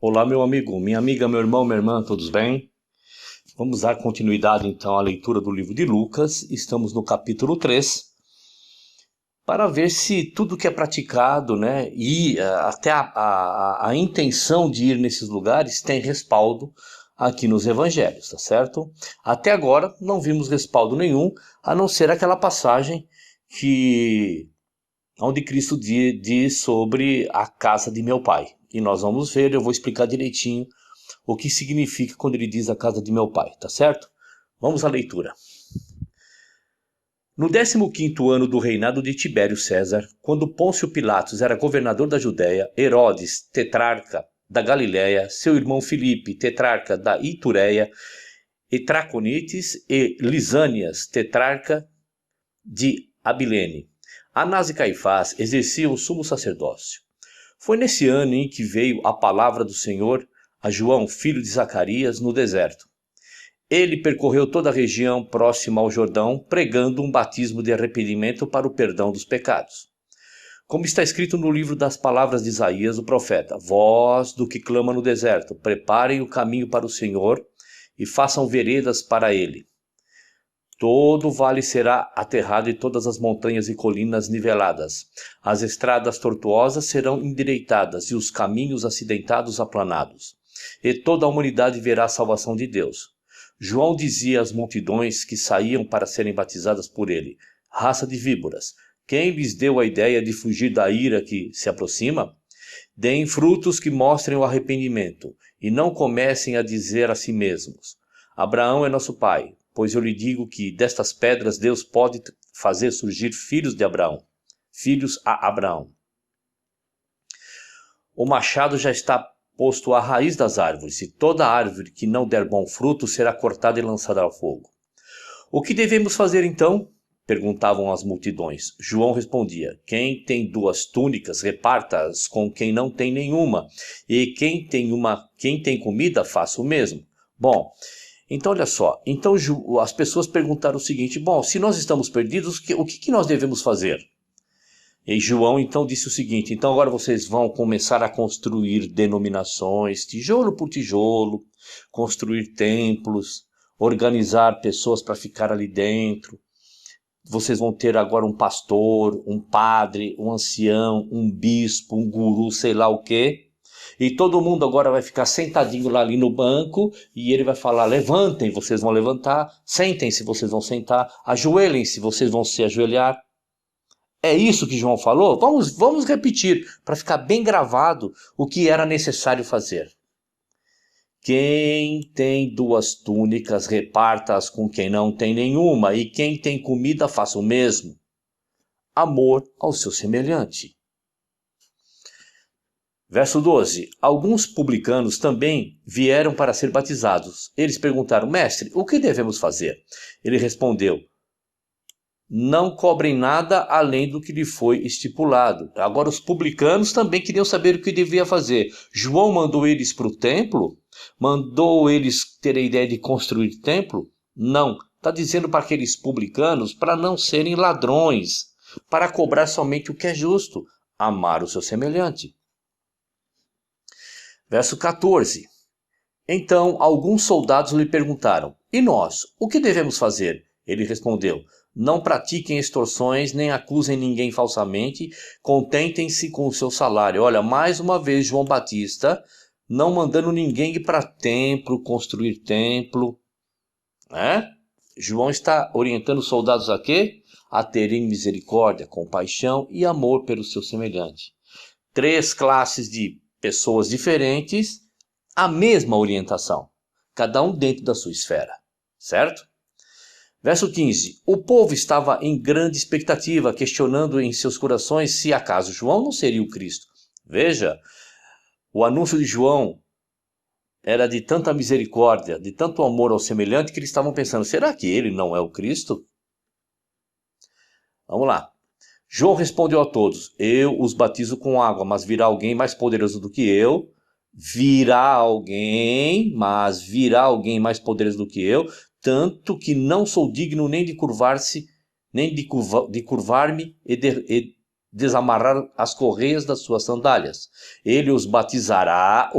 Olá, meu amigo, minha amiga, meu irmão, minha irmã, todos bem? Vamos dar continuidade então à leitura do livro de Lucas. Estamos no capítulo 3, para ver se tudo que é praticado, né, e até a intenção de ir nesses lugares tem respaldo aqui nos evangelhos, tá certo? Até agora não vimos respaldo nenhum, a não ser aquela passagem onde Cristo diz sobre a casa de meu pai. E nós vamos ver, eu vou explicar direitinho o que significa quando ele diz a casa de meu pai, tá certo? Vamos à leitura. No 15º ano do reinado de Tibério César, quando Pôncio Pilatos era governador da Judéia, Herodes, tetrarca da Galiléia, seu irmão Filipe, tetrarca da Itureia, e Traconites e Lisânias, tetrarca de Abilene, Anás e Caifás exerciam o sumo sacerdócio. Foi nesse ano em que veio a palavra do Senhor a João, filho de Zacarias, no deserto. Ele percorreu toda a região próxima ao Jordão, pregando um batismo de arrependimento para o perdão dos pecados. Como está escrito no livro das palavras de Isaías, o profeta: Voz do que clama no deserto, preparem o caminho para o Senhor e façam veredas para ele. Todo o vale será aterrado e todas as montanhas e colinas niveladas. As estradas tortuosas serão endireitadas e os caminhos acidentados aplanados. E toda a humanidade verá a salvação de Deus. João dizia às multidões que saíam para serem batizadas por ele: Raça de víboras, quem lhes deu a ideia de fugir da ira que se aproxima? Deem frutos que mostrem o arrependimento, e não comecem a dizer a si mesmos: Abraão é nosso pai, pois eu lhe digo que destas pedras Deus pode fazer surgir filhos de Abraão, filhos a Abraão. O machado já está posto à raiz das árvores, e toda árvore que não der bom fruto será cortada e lançada ao fogo. O que devemos fazer então? Perguntavam as multidões. João respondia: Quem tem 2 túnicas, reparta-as com quem não tem nenhuma, e quem tem comida, faça o mesmo. Bom, então olha só, então as pessoas perguntaram o seguinte: bom, se nós estamos perdidos, o que nós devemos fazer? E João então disse o seguinte: então agora vocês vão começar a construir denominações, tijolo por tijolo, construir templos, organizar pessoas para ficar ali dentro. Vocês vão ter agora um pastor, um padre, um ancião, um bispo, um guru, sei lá o quê. E todo mundo agora vai ficar sentadinho lá ali no banco e ele vai falar: levantem, vocês vão levantar, sentem-se, vocês vão sentar, ajoelhem-se, vocês vão se ajoelhar. É isso que João falou? Vamos repetir, para ficar bem gravado o que era necessário fazer. Quem tem 2 túnicas, reparta-as com quem não tem nenhuma, e quem tem comida, faça o mesmo. Amor ao seu semelhante. Verso 12. Alguns publicanos também vieram para ser batizados. Eles perguntaram: Mestre, o que devemos fazer? Ele respondeu: Não cobrem nada além do que lhe foi estipulado. Agora os publicanos também queriam saber o que devia fazer. João mandou eles para o templo? Mandou eles ter a ideia de construir templo? Não. Está dizendo para aqueles publicanos para não serem ladrões, para cobrar somente o que é justo, amar o seu semelhante. Verso 14. Então alguns soldados lhe perguntaram: E nós, o que devemos fazer? Ele respondeu: Não pratiquem extorsões, nem acusem ninguém falsamente, contentem-se com o seu salário. Olha, mais uma vez João Batista, não mandando ninguém ir para templo, construir templo. Né? João está orientando os soldados a quê? A terem misericórdia, compaixão e amor pelo seu semelhante. 3 classes de pessoas diferentes, a mesma orientação, cada um dentro da sua esfera, certo? Verso 15. O povo estava em grande expectativa, questionando em seus corações se acaso João não seria o Cristo. Veja, o anúncio de João era de tanta misericórdia, de tanto amor ao semelhante, que eles estavam pensando: será que ele não é o Cristo? Vamos lá. João respondeu a todos: Eu os batizo com água, mas virá alguém mais poderoso do que eu. Virá alguém mais poderoso do que eu, tanto que não sou digno nem de curvar-me e desamarrar as correias das suas sandálias. Ele os batizará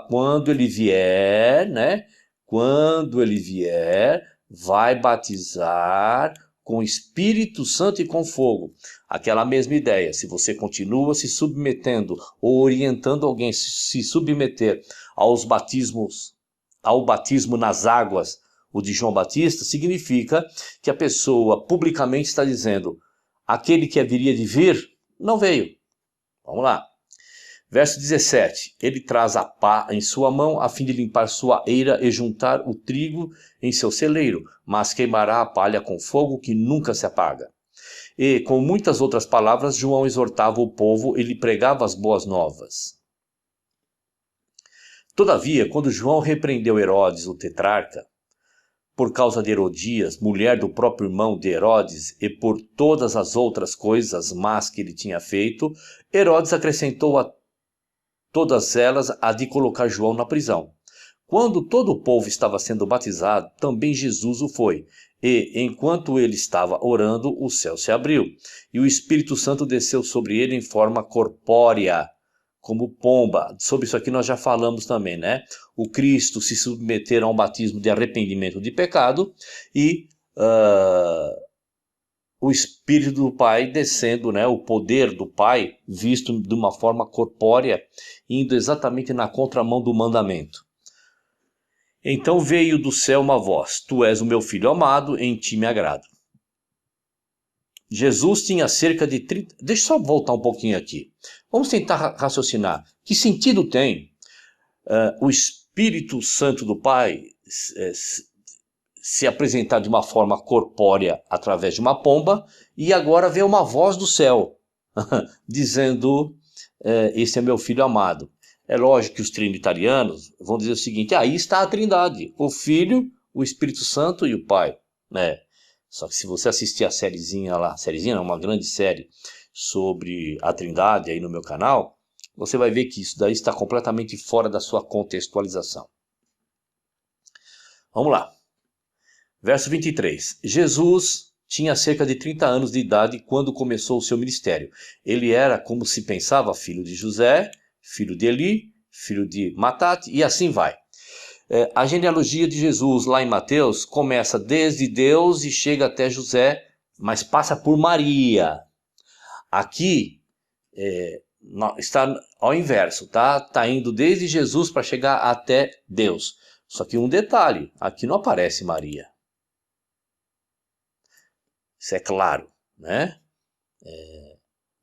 quando ele vier, né? Quando ele vier, vai batizar com Espírito Santo e com fogo. Aquela mesma ideia, se você continua se submetendo ou orientando alguém a se submeter ao batismo nas águas, o de João Batista, significa que a pessoa publicamente está dizendo: aquele que haveria de vir, não veio. Vamos lá. Verso 17. Ele traz a pá em sua mão, a fim de limpar sua eira e juntar o trigo em seu celeiro, mas queimará a palha com fogo que nunca se apaga. E, com muitas outras palavras, João exortava o povo e lhe pregava as boas novas. Todavia, quando João repreendeu Herodes, o tetrarca, por causa de Herodias, mulher do próprio irmão de Herodes, e por todas as outras coisas más que ele tinha feito, Herodes acrescentou a todas elas a de colocar João na prisão. Quando todo o povo estava sendo batizado, também Jesus o foi. E, enquanto ele estava orando, o céu se abriu, e o Espírito Santo desceu sobre ele em forma corpórea, como pomba. Sobre isso aqui nós já falamos também, né? O Cristo se submeter a um batismo de arrependimento de pecado e o Espírito do Pai descendo, né? O poder do Pai visto de uma forma corpórea, indo exatamente na contramão do mandamento. Então veio do céu uma voz: tu és o meu filho amado, em ti me agrado. Jesus tinha cerca de 30... Deixa eu só voltar um pouquinho aqui. Vamos tentar raciocinar. Que sentido tem o Espírito Santo do Pai se apresentar de uma forma corpórea através de uma pomba e agora vê uma voz do céu dizendo: esse é meu filho amado? É lógico que os trinitarianos vão dizer o seguinte: aí está a Trindade, o Filho, o Espírito Santo e o Pai, né? Só que se você assistir a sériezinha lá, uma grande série sobre a Trindade aí no meu canal, você vai ver que isso daí está completamente fora da sua contextualização. Vamos lá. Verso 23. Jesus tinha cerca de 30 anos de idade quando começou o seu ministério. Ele era, como se pensava, filho de José, filho de Eli, filho de Matate, e assim vai. A genealogia de Jesus lá em Mateus começa desde Deus e chega até José, mas passa por Maria. Aqui está ao inverso, tá? Está indo desde Jesus para chegar até Deus. Só que um detalhe, aqui não aparece Maria. Isso é claro, né?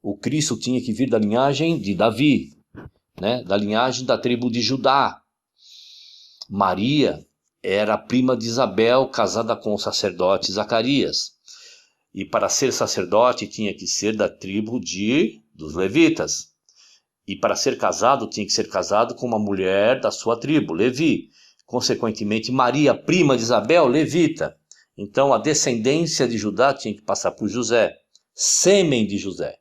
O Cristo tinha que vir da linhagem de Davi, né? Da linhagem da tribo de Judá. Maria era prima de Isabel, casada com o sacerdote Zacarias. E para ser sacerdote tinha que ser da tribo dos levitas. E para ser casado tinha que ser casado com uma mulher da sua tribo, Levi. Consequentemente, Maria, prima de Isabel, levita. Então a descendência de Judá tinha que passar por José, sêmen de José.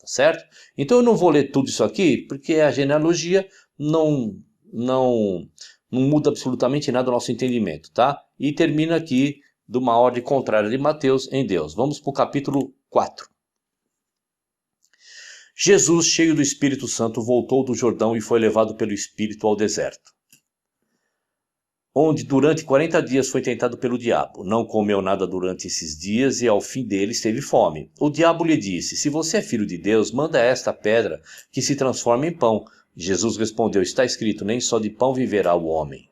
Tá certo? Então eu não vou ler tudo isso aqui, porque a genealogia não muda absolutamente nada o nosso entendimento, tá? E termina aqui de uma ordem contrária de Mateus em Deus. Vamos para o capítulo 4. Jesus, cheio do Espírito Santo, voltou do Jordão e foi levado pelo Espírito ao deserto, onde durante 40 dias foi tentado pelo diabo. Não comeu nada durante esses dias e ao fim deles teve fome. O diabo lhe disse: se você é filho de Deus, manda esta pedra que se transforme em pão. Jesus respondeu: está escrito, nem só de pão viverá o homem.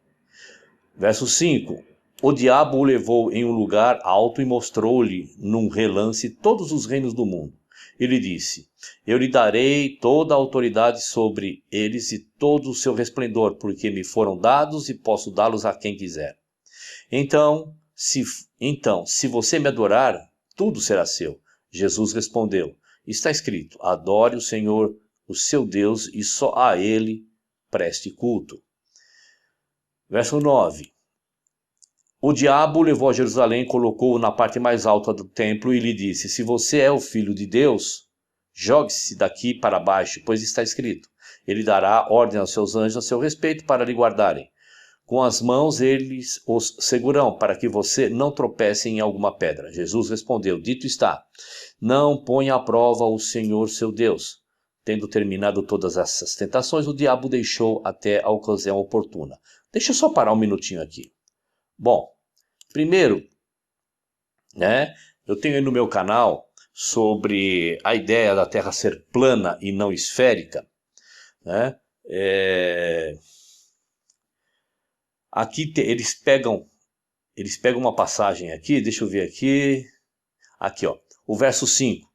Verso 5. O diabo o levou em um lugar alto e mostrou-lhe num relance todos os reinos do mundo. Ele disse: eu lhe darei toda a autoridade sobre eles e todo o seu resplendor, porque me foram dados e posso dá-los a quem quiser. Então, se você me adorar, tudo será seu. Jesus respondeu: está escrito, adore o Senhor, o seu Deus, e só a ele preste culto. Verso 9. O diabo o levou a Jerusalém, colocou-o na parte mais alta do templo e lhe disse: se você é o filho de Deus, jogue-se daqui para baixo, pois está escrito, ele dará ordem aos seus anjos a seu respeito para lhe guardarem. Com as mãos eles os segurarão, para que você não tropece em alguma pedra. Jesus respondeu, dito está, não ponha à prova o Senhor seu Deus. Tendo terminado todas essas tentações, o diabo deixou até a ocasião oportuna. Deixa eu só parar um minutinho aqui. Bom, primeiro, né, eu tenho aí no meu canal sobre a ideia da Terra ser plana e não esférica, né? Aqui eles pegam uma passagem aqui, deixa eu ver aqui ó, o verso 5.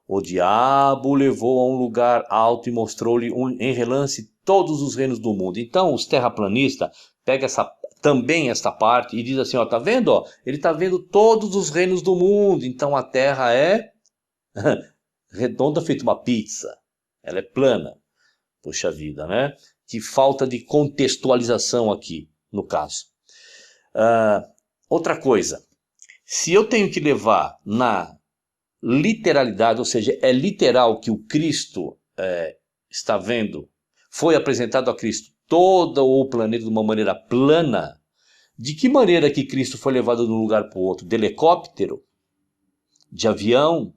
O diabo levou a um lugar alto e mostrou-lhe em relance todos os reinos do mundo. Então os terraplanistas pegam também esta parte e diz assim, ó, tá vendo? Ó, ele está vendo todos os reinos do mundo, então a Terra é redonda feito uma pizza, ela é plana. Puxa vida, né? Que falta de contextualização aqui, no caso. Outra coisa, se eu tenho que levar na literalidade, ou seja, é literal que o Cristo está vendo, foi apresentado a Cristo todo o planeta de uma maneira plana, de que maneira que Cristo foi levado de um lugar para o outro? De helicóptero? De avião?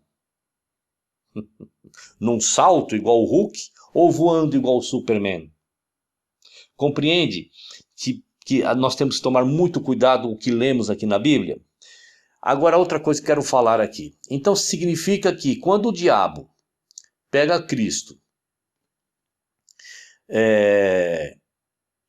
Num salto igual o Hulk? Ou voando igual o Superman? Compreende que nós temos que tomar muito cuidado com o que lemos aqui na Bíblia? Agora, outra coisa que quero falar aqui. Então, significa que quando o diabo pega Cristo,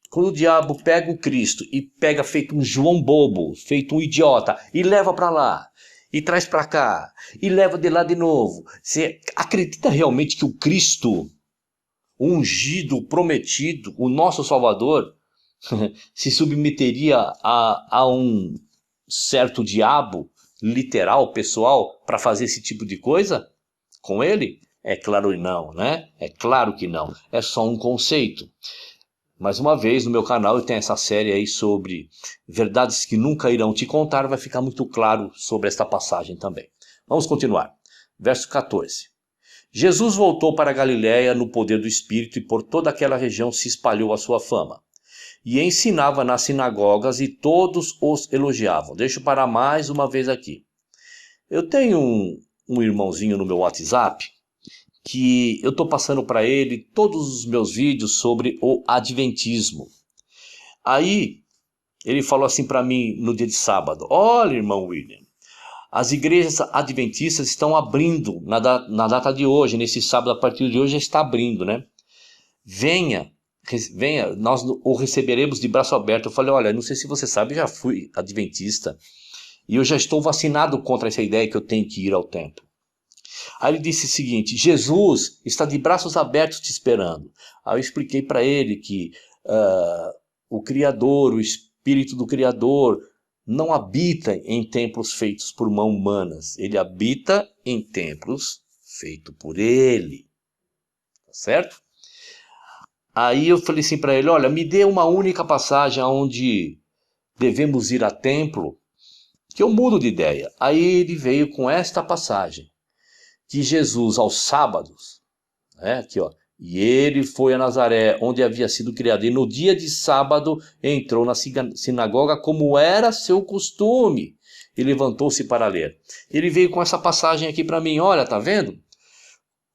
quando o diabo pega o Cristo e pega feito um João bobo, feito um idiota, e leva para lá, e traz para cá, e leva de lá de novo, você acredita realmente que o Cristo, o ungido, o prometido, o nosso Salvador, se submeteria a um certo diabo literal, pessoal, para fazer esse tipo de coisa com ele? É claro que não, né? É claro que não. É só um conceito. Mais uma vez, no meu canal eu tenho essa série aí sobre verdades que nunca irão te contar, vai ficar muito claro sobre esta passagem também. Vamos continuar. Verso 14. Jesus voltou para a Galiléia no poder do Espírito e por toda aquela região se espalhou a sua fama. E ensinava nas sinagogas e todos os elogiavam. Deixa eu parar mais uma vez aqui. Eu tenho um irmãozinho no meu WhatsApp que eu estou passando para ele todos os meus vídeos sobre o Adventismo. Aí ele falou assim para mim no dia de sábado, olha, irmão William, as igrejas adventistas estão abrindo na data de hoje, nesse sábado, a partir de hoje já está abrindo, né? Venha, nós o receberemos de braço aberto. Eu falei, olha, não sei se você sabe, eu já fui adventista e eu já estou vacinado contra essa ideia que eu tenho que ir ao templo. Aí ele disse o seguinte, Jesus está de braços abertos te esperando. Aí eu expliquei para ele que o Criador, o Espírito do Criador, não habita em templos feitos por mãos humanas. Ele habita em templos feitos por ele. Tá certo? Aí eu falei assim para ele, olha, me dê uma única passagem onde devemos ir a templo, que eu mudo de ideia. Aí ele veio com esta passagem, que Jesus aos sábados, né, aqui ó, e ele foi a Nazaré, onde havia sido criado, e no dia de sábado entrou na sinagoga como era seu costume, e levantou-se para ler. Ele veio com essa passagem aqui para mim, olha, tá vendo?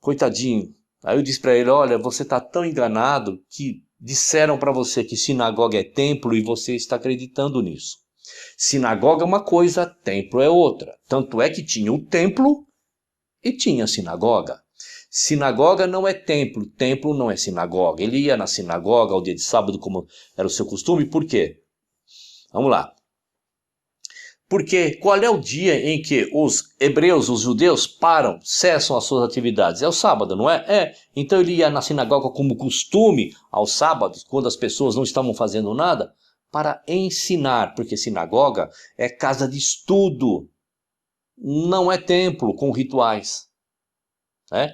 Coitadinho. Aí eu disse para ele, olha, você está tão enganado que disseram para você que sinagoga é templo e você está acreditando nisso. Sinagoga é uma coisa, templo é outra. Tanto é que tinha o templo e tinha a sinagoga. Sinagoga não é templo, templo não é sinagoga. Ele ia na sinagoga ao dia de sábado, como era o seu costume, por quê? Vamos lá. Porque qual é o dia em que os hebreus, os judeus, cessam as suas atividades? É o sábado, não é? Então ele ia na sinagoga como costume, aos sábados, quando as pessoas não estavam fazendo nada, para ensinar, porque sinagoga é casa de estudo, não é templo com rituais. Né?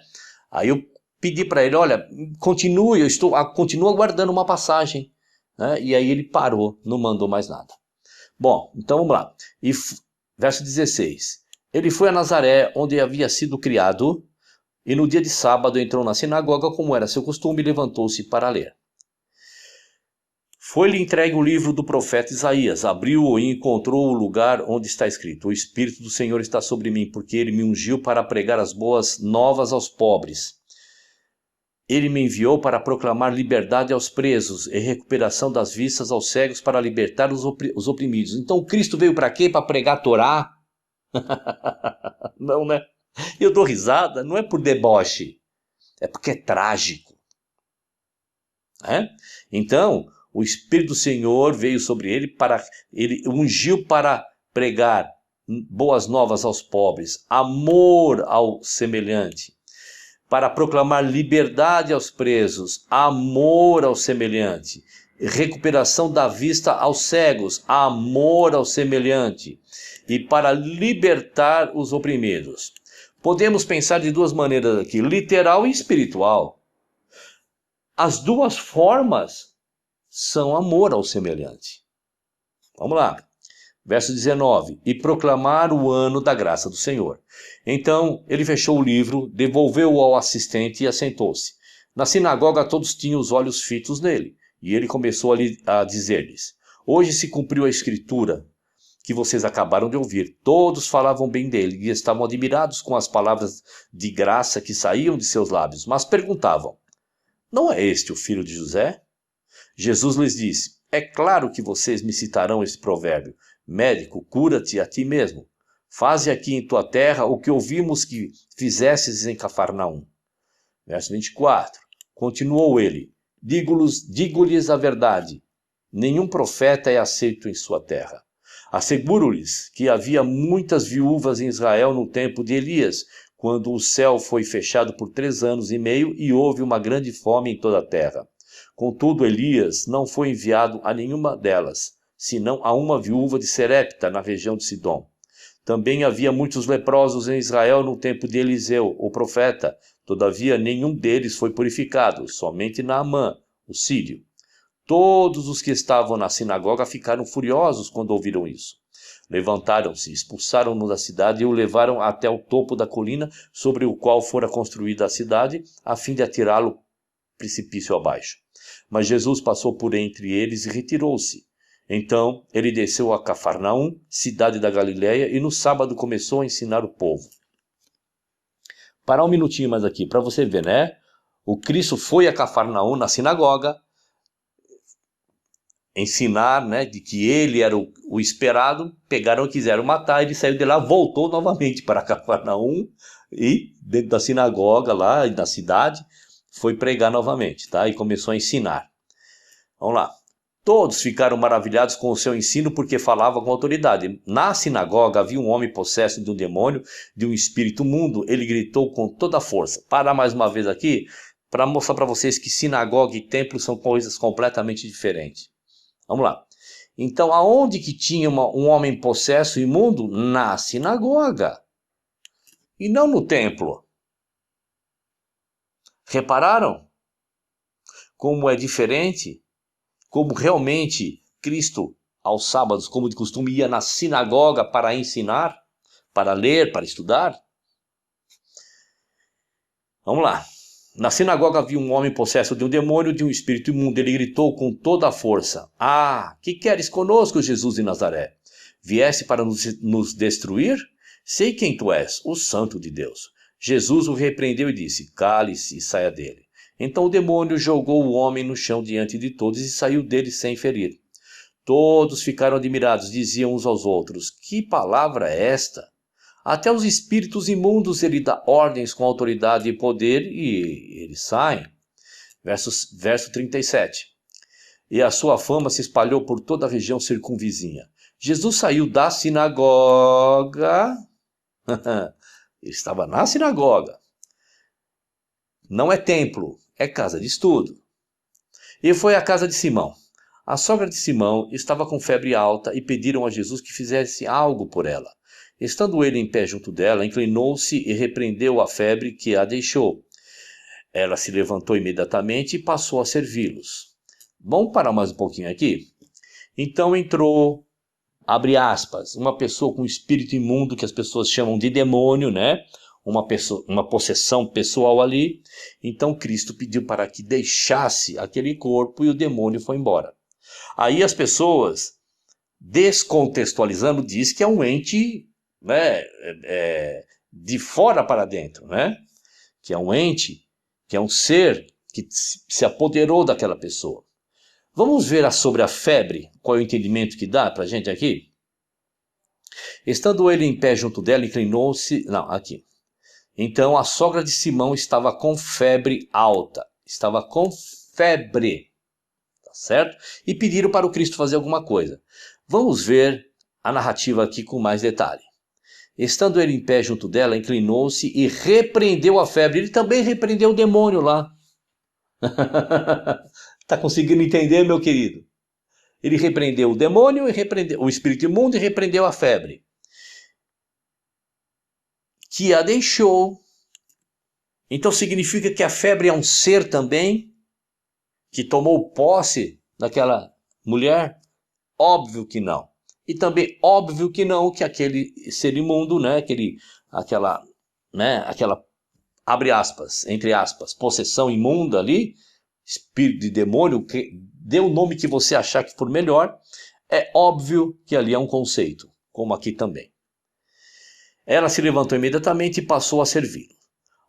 Aí eu pedi para ele, olha, continue, continuo aguardando uma passagem. Né? E aí ele parou, não mandou mais nada. Bom, então vamos lá. Verso 16. Ele foi a Nazaré, onde havia sido criado, e no dia de sábado entrou na sinagoga, como era seu costume, e levantou-se para ler. Foi-lhe entregue o livro do profeta Isaías, abriu-o e encontrou o lugar onde está escrito: O Espírito do Senhor está sobre mim, porque ele me ungiu para pregar as boas novas aos pobres. Ele me enviou para proclamar liberdade aos presos e recuperação das vistas aos cegos, para libertar os oprimidos. Então Cristo veio para quê? Para pregar a Torá? Não, né? Eu dou risada, não é por deboche, é porque é trágico. Então, o Espírito do Senhor veio sobre ele, ele ungiu para pregar boas novas aos pobres, amor ao semelhante, para proclamar liberdade aos presos, amor ao semelhante, recuperação da vista aos cegos, amor ao semelhante, e para libertar os oprimidos. Podemos pensar de duas maneiras aqui, literal e espiritual. As duas formas são amor ao semelhante. Vamos lá. Verso 19. E proclamar o ano da graça do Senhor. Então ele fechou o livro, devolveu-o ao assistente e assentou-se. Na sinagoga todos tinham os olhos fitos nele. E ele começou a dizer-lhes: Hoje se cumpriu a escritura que vocês acabaram de ouvir. Todos falavam bem dele e estavam admirados com as palavras de graça que saíam de seus lábios. Mas perguntavam: Não é este o filho de José? Jesus lhes disse: É claro que vocês me citarão esse provérbio: Médico, cura-te a ti mesmo. Faze aqui em tua terra o que ouvimos que fizesses em Cafarnaum. Verso 24. Continuou ele: Digo-lhes a verdade. Nenhum profeta é aceito em sua terra. Asseguro-lhes que havia muitas viúvas em Israel no tempo de Elias, quando o céu foi fechado por 3 anos e meio e houve uma grande fome em toda a terra. Contudo, Elias não foi enviado a nenhuma delas, senão a uma viúva de Serepta, na região de Sidom. Também havia muitos leprosos em Israel no tempo de Eliseu, o profeta. Todavia, nenhum deles foi purificado, somente Naamã, o sírio. Todos os que estavam na sinagoga ficaram furiosos quando ouviram isso. Levantaram-se, expulsaram-no da cidade e o levaram até o topo da colina sobre o qual fora construída a cidade, a fim de atirá-lo precipício abaixo. Mas Jesus passou por entre eles e retirou-se. Então ele desceu a Cafarnaum, cidade da Galileia, e no sábado começou a ensinar o povo. Parar um minutinho mais aqui, para você ver, né? O Cristo foi a Cafarnaum, na sinagoga, ensinar, né, de que ele era o esperado. Pegaram e quiseram matar, ele saiu de lá, voltou novamente para Cafarnaum e dentro da sinagoga lá, na cidade, foi pregar novamente, tá? E começou a ensinar. Vamos lá. Todos ficaram maravilhados com o seu ensino, porque falava com autoridade. Na sinagoga havia um homem possesso de um demônio, de um espírito imundo. Ele gritou com toda a força. Parar mais uma vez aqui, para mostrar para vocês que sinagoga e templo são coisas completamente diferentes. Vamos lá. Então, aonde que tinha um homem possesso imundo? Na sinagoga. E não no templo. Repararam? Como é diferente? Como realmente Cristo, aos sábados, como de costume, ia na sinagoga para ensinar, para ler, para estudar? Vamos lá. Na sinagoga havia um homem possesso de um demônio, de um espírito imundo. Ele gritou com toda a força: Ah, que queres conosco, Jesus de Nazaré? Vieste para nos destruir? Sei quem tu és, o Santo de Deus. Jesus o repreendeu e disse: Cale-se e saia dele. Então o demônio jogou o homem no chão diante de todos e saiu dele sem ferir. Todos ficaram admirados, diziam uns aos outros: Que palavra é esta? Até os espíritos imundos ele dá ordens com autoridade e poder e eles saem. Verso 37. E a sua fama se espalhou por toda a região circunvizinha. Jesus saiu da sinagoga. Ele estava na sinagoga. Não é templo, é casa de estudo. E foi à casa de Simão. A sogra de Simão estava com febre alta e pediram a Jesus que fizesse algo por ela. Estando ele em pé junto dela, inclinou-se e repreendeu a febre que a deixou. Ela se levantou imediatamente e passou a servi-los. Vamos parar mais um pouquinho aqui? Então entrou, abre aspas, uma pessoa com espírito imundo, que as pessoas chamam de demônio, né? Uma possessão pessoal ali. Então Cristo pediu para que deixasse aquele corpo e o demônio foi embora. Aí as pessoas, descontextualizando, diz que é um ente, né, de fora para dentro, né? Que é um ente, que é um ser que se apoderou daquela pessoa. Vamos ver sobre a febre, qual é o entendimento que dá para a gente aqui? Estando ele em pé junto dela, inclinou-se... Não, aqui. Então a sogra de Simão estava com febre alta. Estava com febre. Tá certo? E pediram para o Cristo fazer alguma coisa. Vamos ver a narrativa aqui com mais detalhe. Estando ele em pé junto dela, inclinou-se e repreendeu a febre. Ele também repreendeu o demônio lá. Tá conseguindo entender, meu querido? Ele repreendeu o demônio, e repreendeu o espírito imundo e repreendeu a febre, que a deixou. Então significa que a febre é um ser também, que tomou posse daquela mulher? Óbvio que não. E também óbvio que não, que aquele ser imundo, né, aquela, abre aspas, entre aspas, possessão imunda ali, espírito de demônio, que dê o nome que você achar que for melhor, é óbvio que ali é um conceito, como aqui também. Ela se levantou imediatamente e passou a servir.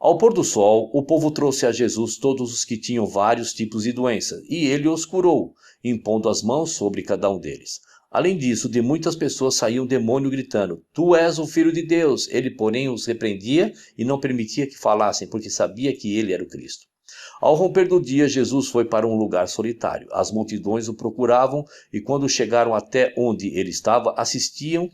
Ao pôr do sol, o povo trouxe a Jesus todos os que tinham vários tipos de doença, e ele os curou, impondo as mãos sobre cada um deles. Além disso, de muitas pessoas saía um demônio gritando: Tu és o Filho de Deus! Ele, porém, os repreendia e não permitia que falassem, porque sabia que ele era o Cristo. Ao romper do dia, Jesus foi para um lugar solitário. As multidões o procuravam, e quando chegaram até onde ele estava, insistiam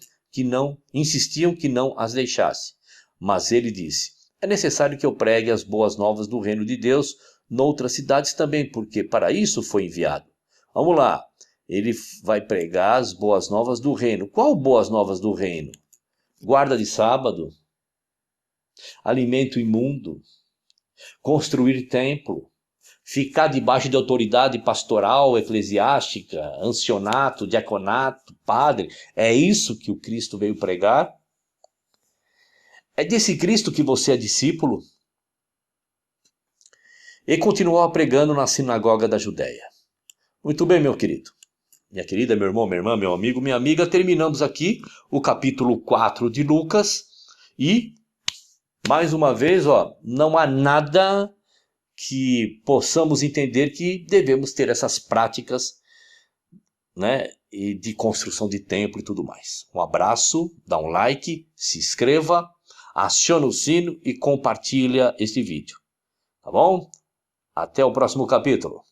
que não as deixasse. Mas ele disse: É necessário que eu pregue as boas novas do reino de Deus noutras cidades também, porque para isso foi enviado. Vamos lá. Ele vai pregar as boas novas do reino. Qual boas novas do reino? Guarda de sábado? Alimento imundo? Construir templo? Ficar debaixo de autoridade pastoral, eclesiástica, ancianato, diaconato, padre? É isso que o Cristo veio pregar? É desse Cristo que você é discípulo? E continuou pregando na sinagoga da Judéia. Muito bem, meu querido. Minha querida, meu irmão, minha irmã, meu amigo, minha amiga, terminamos aqui o capítulo 4 de Lucas. E, mais uma vez, não há nada que possamos entender que devemos ter essas práticas, né, e de construção de templo e tudo mais. Um abraço, dá um like, se inscreva, aciona o sino e compartilha este vídeo. Tá bom? Até o próximo capítulo.